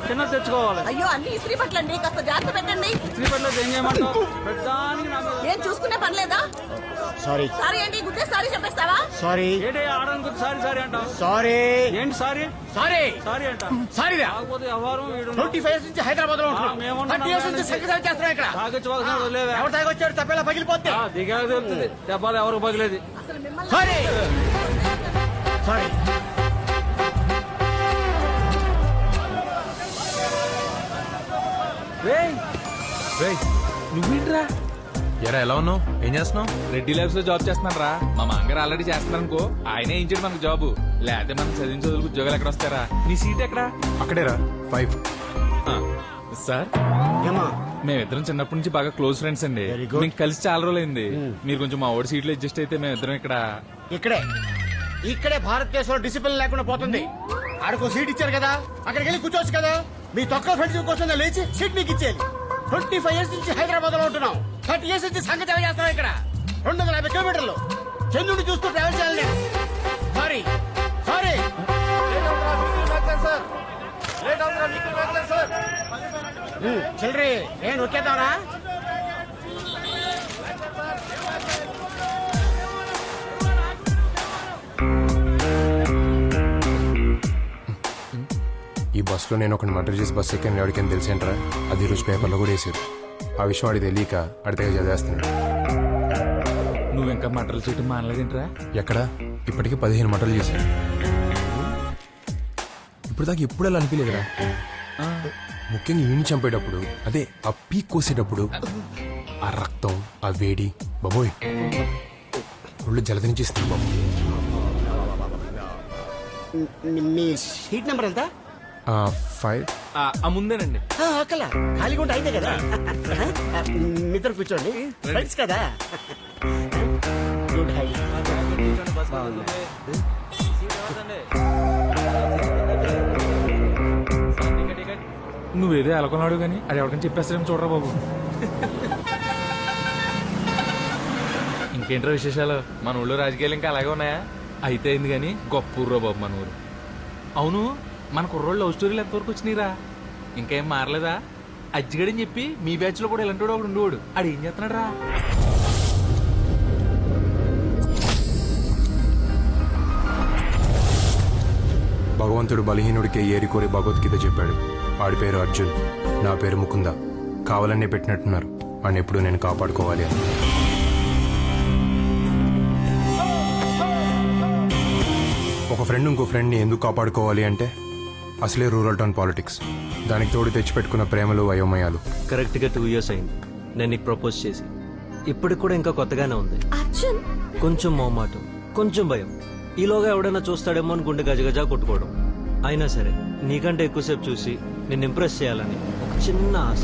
చిన్నది తెచ్చుకోవాలి. అయ్యో అన్ని ఇస్త్రీ బట్టలండి, కాస్త జాగ్రత్త పెట్టండి. ఇస్త్రీ బట్టలు ఏం చేయమంటావు? ప్రతిదానికి నా మీద ఏం చూసుకునే పని లేదా? సారీ సారీ ఏంటి, గుడ్డే సారీ చెప్పేస్తావా? సారీ ఏంటి ఆడడానికి సారీ సారీ అంటావు? సారీ ఏంటి సారీ సారీ సారీ అంట? సారీ కాకపోతే వ్యవహారం వీడు 25 years నుంచి హైదరాబాద్ లో ఉంటున్నాం. మేమున్నాం. 30 years నుంచి సంగీతం చేస్తున్నాం ఇక్కడ. తాగొచ్చుకోవాల్సిన వదిలేవే. ఎవరు తాగొచ్చాడు తప్పేలా పగిలిపోతే దిగాక తెలుస్తుంది దెబ్బలు ఎవరికి పగిలేది. అసలు మిమ్మల్ని సారీ సారీ నువ్వేంట్రా? ఎరా ఎలా ఉన్నావు? ఏం చేస్తున్నావు? రెడ్డి ల్యాబ్స్ లో జాబ్ చేస్తున్నాను రా. మా మామగారు ఆల్రెడీ చేస్తున్నారు అనుకో, ఆయనే ఇచ్చాడు మనకు జాబ్. లేకపోతే మనం చదివిన చదువులకు ఉద్యోగాలు ఎక్కడ వస్తారా? నీ సీట్ ఎక్కడా? అక్కడేరా 5. సార్ ఏమా మేమిద్దరం చిన్నప్పటి నుంచి బాగా క్లోజ్ ఫ్రెండ్స్ అండి. Very good. మేము కలిసి చాలా రోజులైంది. మీరు కొంచెం మా ఓడి సీట్లో అడ్జస్ట్ అయితే మేమిద్దరం ఇక్కడ. ఇక్కడే భారతదేశంలో డిసిప్లిన్ లేకుండా పోతుంది. ఆడకు సీట్ ఇచ్చారు కదా, అక్కడికి వెళ్ళి కూర్చోవచ్చు కదా. మీ తొక్క ఫ్రెండ్స్ కోసం లేచి సీట్ మీకు ఇచ్చేది. 25 years నుంచి హైదరాబాద్ లో ఉంటున్నాం. 30 years నుంచి సంగతి చేస్తున్నాం ఇక్కడ. 250 kilometers చంద్రుడిని చూస్తూ ట్రావెల్ చేయాలి. సారీ సారీ చిల్లరి నేను ఒకేదానా? ఈ బస్సులో నేను ఒకటి మర్డర్ చేసి బస్సు ఎక్కాను. ఎవరికైనా తెలిసేంట్రా? అది ఈరోజు పేపర్లో కూడా వేసారు. ఆ విషయం వాడికి తెలియక అడితే చదివేస్తున్నాడు. నువ్వు ఇంకా మటర్లు చేయటం మానలేదేంట్రా? ఎక్కడ? ఇప్పటికీ 15 మర్డర్లు చేశాను. ఇప్పుడు దాకా ఎప్పుడు అలా అనిపించలేదురా. ముఖ్యంగా ఈయన్ని చంపేటప్పుడు, అదే ఆ పీక్ కోసేటప్పుడు ఆ రక్తం, ఆ వేడి, బాబోయ్ ఒళ్ళు జలదనిచేస్తుంది బాబు. మీ సీట్ నెంబర్ ఎంత? 5. ఆ ముందేనండి. అక్కల ఖాళీగా ఉంటే అయితే కదా. మిత్రులు కూర్చోండి, ఫ్రెండ్స్ కదా. Good high. నువ్వేదో ఎలకొన్నాడు కానీ అది ఎవరికైనా చెప్పేస్తారేమో చూడరా బాబు. ఇంకేంట్రా విశేషాలు? మన ఊళ్ళో రాజకీయాలు ఇంకా అలాగే ఉన్నాయా? అయితే అయింది కానీ గొప్ప ఊర్రా బాబు మన ఊరు. అవును, మన కుర్రోళ్ళు లవ్ స్టోరీలు ఎంతవరకు వచ్చినాయిరా? ఇంకేం మారలేదా? అజ్జిగడని చెప్పి మీ బ్యాచ్ లో కూడా ఇలాంటి వాడు ఒకడు ఉండేవాడు. ఆడు ఏం చేస్తున్నాడు రా? భగవంతుడు బలహీనుడికి ఏరి కోరి భగవద్గీత చెప్పాడు. వాడి పేరు అర్జున్, నా పేరు ముకుంద. కావాలనే పెట్టినట్టున్నారు. వాడిని ఎప్పుడు నేను కాపాడుకోవాలి అని. ఒక ఫ్రెండ్ ఇంకో ఫ్రెండ్ని ఎందుకు కాపాడుకోవాలి అంటే అసలే రూరల్ టౌన్ పాలిటిక్స్. దానికి తోడు తెచ్చిపెట్టుకున్న ప్రేమలు, అయోమయాలు. కరెక్ట్గా 2 years అయింది నేను నీకు ప్రపోజ్ చేసి. ఇప్పటికి కూడా ఇంకా కొత్తగానే ఉంది. కొంచెం మొహమాటం, కొంచెం భయం. ఈలోగా ఎవడైనా చూస్తాడేమో అని గుండె గజగజా కొట్టుకోవడం. అయినా సరే నీకంటే ఎక్కువసేపు చూసి నిన్ను ఇంప్రెస్ చేయాలని ఒక చిన్న ఆశ.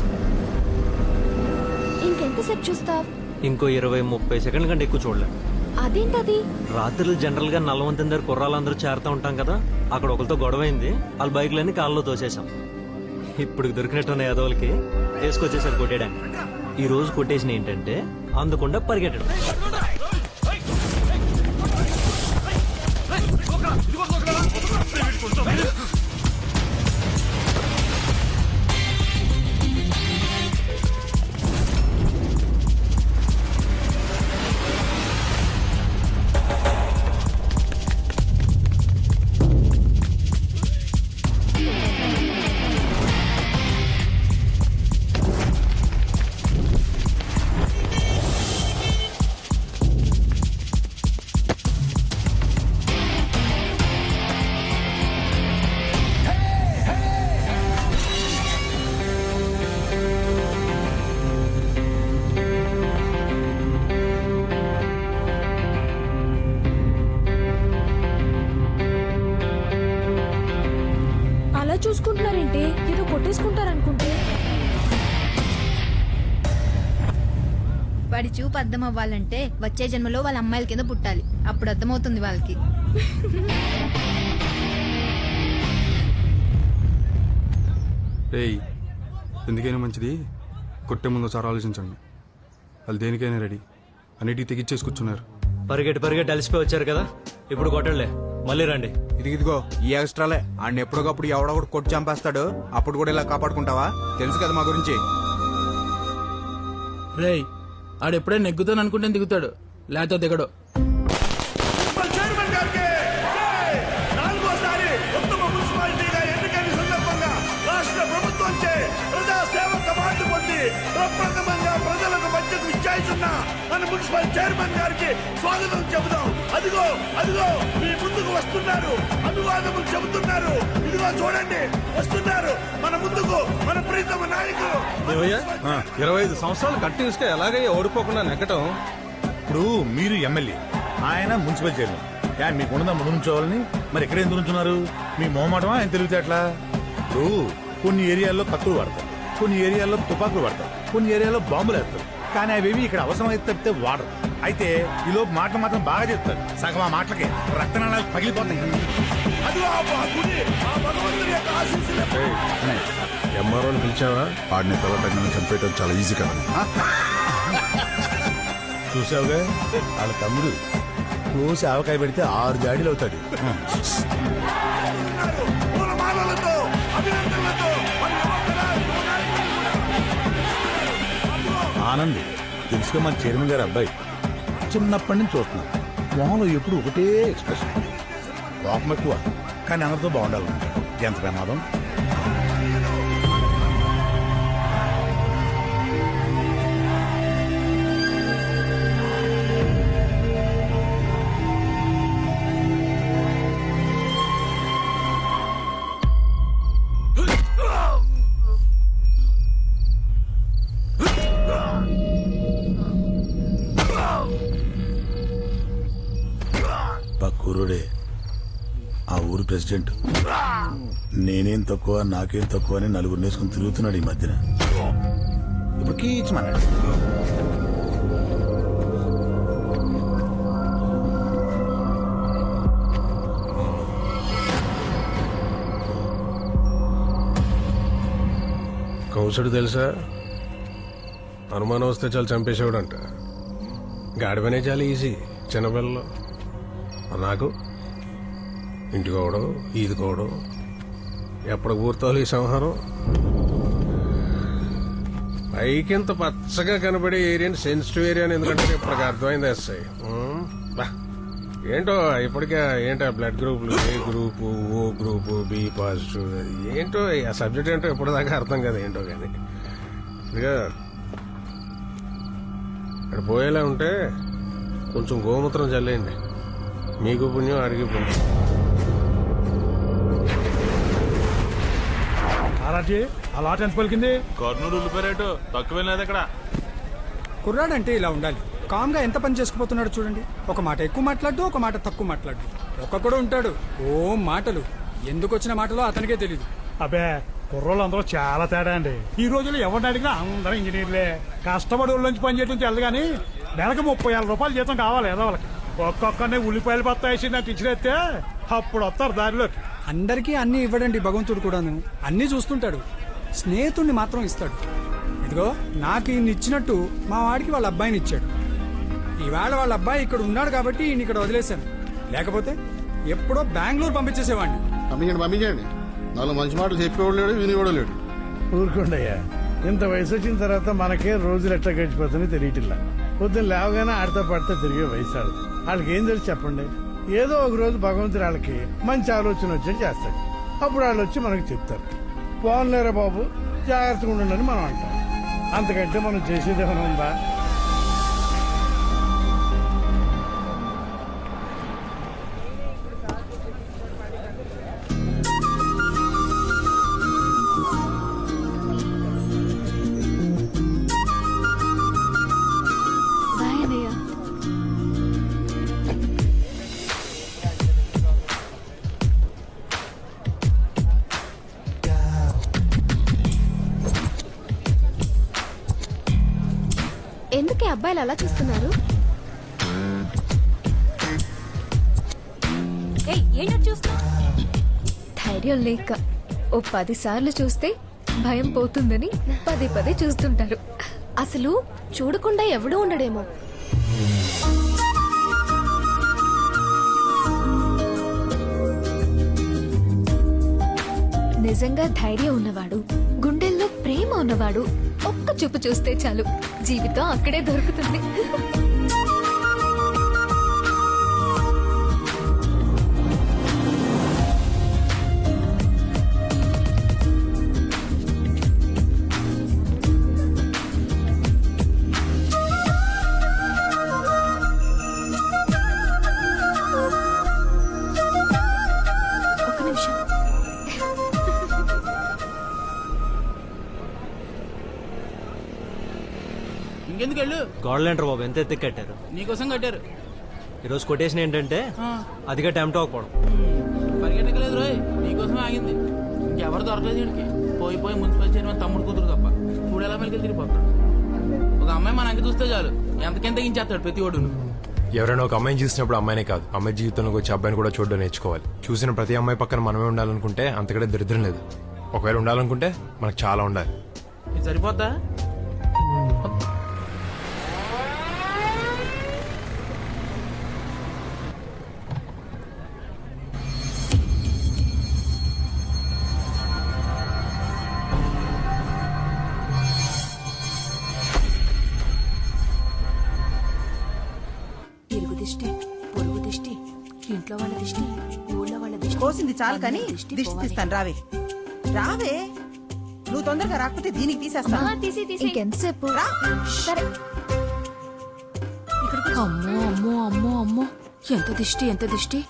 ఇంకెంతసేపు చూస్తావు? ఇంకో 20-30 సెకండ్ల కంటే ఎక్కువ చూడలేను. అదేంటది? రాత్రులు జనరల్ గా నల్లవంతం దగ్గర కుర్రాళ్ళందరూ చేరుతూ ఉంటాం కదా. అక్కడ ఒకరితో గొడవైంది. వాళ్ళ బైక్లన్నీ కాళ్ళలో తోసేసాం. ఇప్పుడు దొరికినట్టున్న యాదవులకి తీసుకొచ్చేసారు కొట్టేయడానికి. ఈ రోజు కొట్టేసిన ఏంటంటే అందకుండా పరిగెట్టడం. చూసుకుంటున్నారేంటి? ఏదో కొట్టేసుకుంటారనుకుంటే. వాడి చూపు అర్థం అవ్వాలంటే వచ్చే జన్మలో వాళ్ళ అమ్మాయిల కింద పుట్టాలి. అప్పుడు అర్థమవుతుంది వాళ్ళకి. ఎందుకైనా మంచిది కొట్టే ముందు ఒకసారి ఆలోచించండి. వాళ్ళు దేనికైనా రెడీ. అన్నిటికీ తెగిచ్చేసి కూర్చున్నారు. పరిగెట్టి పరిగెట్టి అలసిపోయి వచ్చారు కదా, ఇప్పుడు కొట్టలే. మళ్ళీ రండి. ఇదిగో ఈ ఎక్స్ట్రాలే ఆయన ఎప్పటికప్పుడు ఎవడొకటి కొట్టి చంపేస్తాడు. అప్పుడు కూడా ఇలా కాపాడుకుంటావా? తెలుసు కదా మా గురించి. రేయ్ ఆడెప్పుడే నెగ్గుతాను అనుకుంటే దిగుతాడు, లేకపోతే దిగడు. నాలుగోసారి ఉత్తమ మున్సిపాలిటీగా ఎన్నికైన సందర్భంగా రాష్ట్ర ప్రభుత్వంచే ప్రజా సేవకు అవార్డు పొంది ప్రప్రథమంగా ప్రజలకు మధ్యకు ఇచ్చాయిస్తున్న మన మున్సిపల్ చైర్మన్ గారికి స్వాగతం చెబుదాం. అదిగో అదిగో మీ ముందుకు వస్తున్నారు, అభివాదములు చెబుతున్నారు. ఇదిగో చూడండి, వస్తున్నారు మన ముందుకు మన ప్రీతమ నాయకులు. 25 సంవత్సరాలు కంటిన్యూస్ గా ఎలాగై ఓడిపోకుండా నెగ్గటం. ఇప్పుడు మీరు ఎమ్మెల్యే, ఆయన మున్సిపల్ చైర్మన్. మీకు ఉన్నదా ముందు నుంచోవాలని, మరి ఎక్కడ ఎందుకు నుంచున్నారు? మీ మొహమాటమా ఆయన తెలివితేటలా? ఇప్పుడు కొన్ని ఏరియాల్లో కత్తులు వాడతారు, కొన్ని ఏరియాల్లో తుపాకులు వాడతారు, కొన్ని ఏరియాల్లో బాంబులు వేస్తారు. కానీ అవేవి ఇక్కడ అవసరమైతే తప్పితే వాడరు. అయితే ఈలోపు మాటలు మాత్రం బాగా చెప్తారు. సగం ఆ మాటలకి రక్తనాళాలు పగిలిపోతాయి. ఎంఆర్ఓని పిలిచావా? ఆడిని పిల్లటంగా చంపేయటం చాలా ఈజీ కదా. చూసావుగా వాళ్ళ తమ్ముడు కోసి ఆవకాయ పెడితే 6 జాడీలు అవుతాడు. ఆనంద్ తెలుసుగా మన చైర్మన్ గారి అబ్బాయి. చిన్నప్పటి నుంచి చూస్తున్నాను, మొహంలో ఎప్పుడు ఒకటే ఎక్స్ప్రెషన్. కోపం ఎక్కువ, కానీ అందరితో బాగుండాలనుకుంటాడు. ఎంత ప్రమాదం. పక్కూరుడే ఆ ఊరు ప్రెసిడెంట్. నేనేం తక్కువ నాకేం తక్కువ అని నలుగురు నేసుకుని తిరుగుతున్నాడు ఈ మధ్యన. ఇప్పుడు కీచమన్నాడు. కౌసుడు తెలుసా? అనుమానం వస్తే చాలా చంపేసేవాడంట. గాడిపనే చాలా ఈజీ చిన్నపిల్లలు. నాకు ఇంటికోవడం ఈదుకోవడం ఎప్పుడు పూర్తోవాలి ఈ సంహారం. పైకింత పచ్చగా కనబడే ఏరియాని సెన్సిటివ్ ఏరియా అని ఎందుకంటే ఇప్పటికి అర్థమైంది ఎస్ఐ. ఏంటో ఇప్పటికే ఏంటో బ్లడ్ గ్రూపులు, A group, O group, B positive, ఏంటో ఆ సబ్జెక్ట్ ఏంటో ఇప్పటిదాకా అర్థం కదా ఏంటో. కానీ ఇక ఇక్కడ పోయేలా ఉంటే కొంచెం గోమూత్రం చల్లేయండి. మీకు పుణ్యం, అడిగి పుణ్యం. అలా ఎంత పలికింది? కర్నూలు ఉల్లిపాయరేటు తక్కువ లేదు అక్కడ. కుర్రాడంటే ఇలా ఉండాలి. కామ్గా ఎంత పని చేసుకుపోతున్నాడు చూడండి. ఒక మాట ఎక్కువ మాట్లాడు, ఒక మాట తక్కువ మాట్లాడు. ఒక్కొక్కడు ఉంటాడు ఓ మాటలు. ఎందుకు వచ్చిన మాటలో అతనికే తెలీదు. అబ్బే కుర్రోళ్ళు అందరూ చాలా తేడా అండి. ఈ రోజుల్లో ఎవరిని అడిగినా అందరూ ఇంజనీర్లే. కష్టపడి ఊళ్ళోంచి పని చేయడం తెలు, కానీ నెలకు 30,000 రూపాయలు జీతం కావాలి ఏదో వాళ్ళకి. ఒక్కొక్కరిని ఉల్లిపాయలు బత్తాయి నాకు ఇచ్చినట్టే అప్పుడు వస్తారు దారిలోకి. అందరికీ అన్ని ఇవ్వడండి భగవంతుడు కూడాను. అన్ని చూస్తుంటాడు, స్నేహితుడిని మాత్రం ఇస్తాడు. ఇదిగో నాకు ఈయన ఇచ్చినట్టు మా వాడికి వాళ్ళ అబ్బాయిని ఇచ్చాడు. ఈవేళ వాళ్ళ అబ్బాయి ఇక్కడ ఉన్నాడు కాబట్టి ఈయన ఇక్కడ వదిలేశాను. లేకపోతే ఎప్పుడో బెంగళూరు పంపించేసేవాడిని. పంపించండి. 4 మంచి మాటలు చెప్పేవాడు లేడు, వినివాడు లేడు. ఊరుకోండయ్యా, ఇంత వయసు వచ్చిన తర్వాత మనకే రోజులు ఎట్లా గడిచిపోతుందో తెలియటిల్లా. పొద్దున్న లేవగానే ఆడితో పడితే తిరిగే వయసు ఆడదు. వాళ్ళకి ఏం తెలిసి చెప్పండి. ఏదో ఒక రోజు భగవంతుడు వాళ్ళకి మంచి ఆలోచన వచ్చేది చేస్తాడు. అప్పుడు వాళ్ళు వచ్చి మనకు చెప్తారు, పోన్లేరా బాబు జాగ్రత్తగా ఉండండి మనం అంటాం. అంతకంటే మనం చేసేది ఏమైనా ఉందా? ఎందుకే అబ్బాయిలు అలా చూస్తున్నారు? ధైర్యం లేక ఓ 10 సార్లు చూస్తే భయం పోతుందని పదే చూస్తుంటారు. అసలు చూడకుండా ఎవడూ ఉండడేమో. నిజంగా ధైర్యం ఉన్నవాడు, గుండెల్లో ప్రేమ ఉన్నవాడు ఒక్క చూపు చూస్తే చాలు, జీవితం అక్కడే దొరుకుతుంది. ఒక్క నిమిషం. ఇంకెందుకు వెళ్ళు, గోడలేంటారు బాబు, ఎంత ఎత్తి కట్టారు. నీకోసం కట్టారు. ఈరోజు కొటేషన్ ఏంటంటే అదిగా టైంతో అవ్వకపోవడం. పరిగెట్టలేదు రోయ్, నీకోసం ఆగింది. ఇంకెవరు దొరకలేదు వీడికి. పోయి పోయి మున్సిపల్ చైర్మన్ తమ్ముడు కూతురు తప్ప చూడేలా మెలికి తిరిగిపోతాడు. ఒక అమ్మాయి మన అంక చూస్తే చాలు ఎంతకెంత తగ్గించేస్తాడు ప్రతి ఓడును. ఎవరైనా ఒక అమ్మాయిని చూసినప్పుడు అమ్మాయినే కాదు, అమ్మాయి జీవితంలోకి వచ్చి అబ్బాయిని కూడా చూడడం నేర్చుకోవాలి. చూసిన ప్రతి అమ్మాయి పక్కన మనమే ఉండాలనుకుంటే అంతకంటే దరిద్రం లేదు. ఒకవేళ ఉండాలనుకుంటే మనకు చాలా ఉండాలి. ఇది సరిపోద్దా? ఇరుగు దిష్టి, పొరుగు దిష్టి, ఇంట్లో వాళ్ళ దిష్టి, ఊళ్ళో వాళ్ళ దిష్టి. కోసింది చాలు కానీ దిష్టి తీస్తాను. రావే రావే, నువ్వు తొందరగా రాకపోతే దీనికి తీసేస్తాను. ఇంకెంతసేపు? రా. సరే. అమ్మో అమ్మో అమ్మో అమ్మో, ఎంత దిష్టి ఎంత దిష్టి,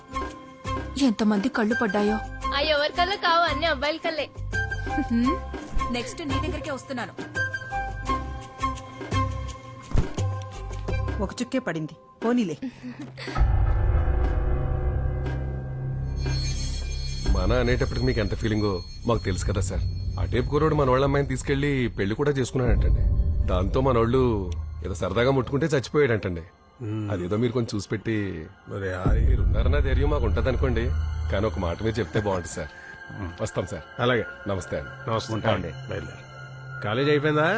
ఎంతమంది కళ్ళు పడ్డాయో. ఎవరి కల్లా కావు, అన్ని అబ్బాయిల కల్లే. నెక్స్ట్ నీ దగ్గరికే వస్తున్నాను. ఒక చుక్కే పడింది, పోనీలే. మన అనేటప్పటికి మీకు ఎంత ఫీలింగో మాకు తెలుసు కదా సార్. ఆ టేపు కుర్రోడు మన వాళ్ళ అమ్మాయిని తీసుకెళ్లి పెళ్లి కూడా చేసుకున్నాడంటండి. దాంతో మన వాళ్ళు ఏదో సరదాగా ముట్టుకుంటే చచ్చిపోయాడంటండి. అదేదో మీరు కొంచెం చూసి పెట్టి మీరున్నారన్న ధైర్యం మాకు ఉంటది అనుకోండి, కానీ ఒక మాట మీరు చెప్తే బాగుంటుంది సార్. వస్తాం సార్. అలాగే, నమస్తే అండి. నమస్తే అండి. బయలుదేరు. కాలేజ్ అయిపోయిందా?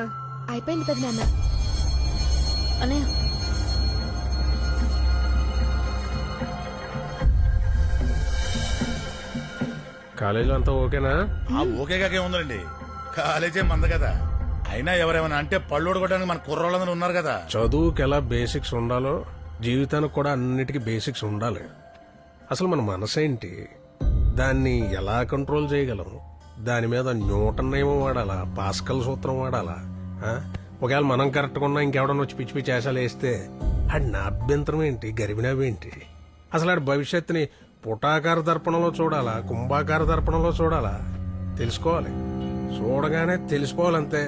అయిపోయింది పెద్ద నాన్న. అన్నయ్య, కాలేజీలో అంతా ఓకేనా? ఆ ఓకేగాకే ఉందండి, కాలేజే మంద కదా. అయినా ఎవరేమైనా అంటే పళ్ళు కొట్టడానికి మన కుర్రోళ్ళందరూ ఉన్నారు కదా. చదువుకి ఎలా బేసిక్స్ ఉండాలో జీవితానికి కూడా అన్నిటికీ బేసిక్స్ ఉండాలి. అసలు మన మనసు ఏంటి, దాన్ని ఎలా కంట్రోల్ చేయగలం, దాని మీద న్యూటన్ నియమం వాడాలా, పాస్కల్ సూత్రం వాడాలా? ఒకవేళ మనం కరెక్ట్గా ఉన్నా ఇంకెవడన్నా వచ్చి పిచ్చి పిచ్చి వేసాలు వేస్తే ఆడి నా అభ్యంతరం ఏంటి, గరిబినవేంటి? అసలు ఆడి భవిష్యత్తుని పుటాకార దర్పణంలో చూడాలా, కుంభాకార దర్పణంలో చూడాలా? తెలుసుకోవాలి. చూడగానే తెలిసిపోవాలంతే,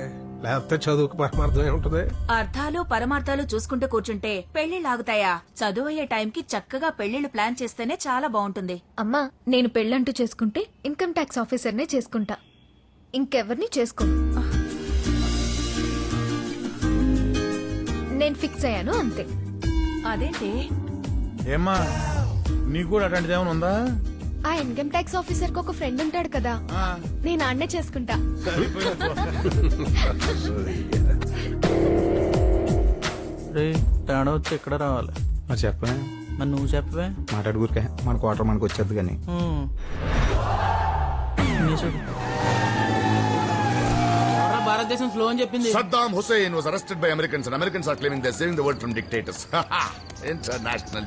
లేకపోతే చదువుకు పరమార్థం ఏముంటది? అర్థాలు పరమార్థాలు చూసుకుంటూ కూర్చుంటే పెళ్లిళ్ళు ఆగుతాయా? చదువు అయ్యే టైంకి చక్కగా పెళ్లిళ్ళు ప్లాన్ చేస్తేనే చాలా బాగుంటుంది. అమ్మా, నేను పెళ్ళంటూ చేసుకుంటే ఇన్కమ్ ట్యాక్స్ ఆఫీసర్నే చేసుకుంటా, ఇంకెవరిని చేసుకోను. నేను ఫిక్స్ అయ్యాను అంతే. అదేంటి? ఏమ్మా, నీకు కూడా అట్లాంటిది ఏమైనా ఉందా? ఆ ఇన్కమ్ ట్యాక్స్ ఆఫీసర్ కి ఒక ఫ్రెండ్ ఉంటాడు కదా, నేను ఆడనే చేసుకుంటా. తేడా వచ్చి ఎక్కడ రావాలి? చెప్పే, మరి నువ్వు చెప్పవే. మాట్లాడుకురికే మన క్వార్టర్ మనకు వచ్చేది కానీ. భారతదేశం స్లో అని చెప్పింది. Saddam Hussein was arrested by Americans and Americans are claiming they're saving the world from dictators. International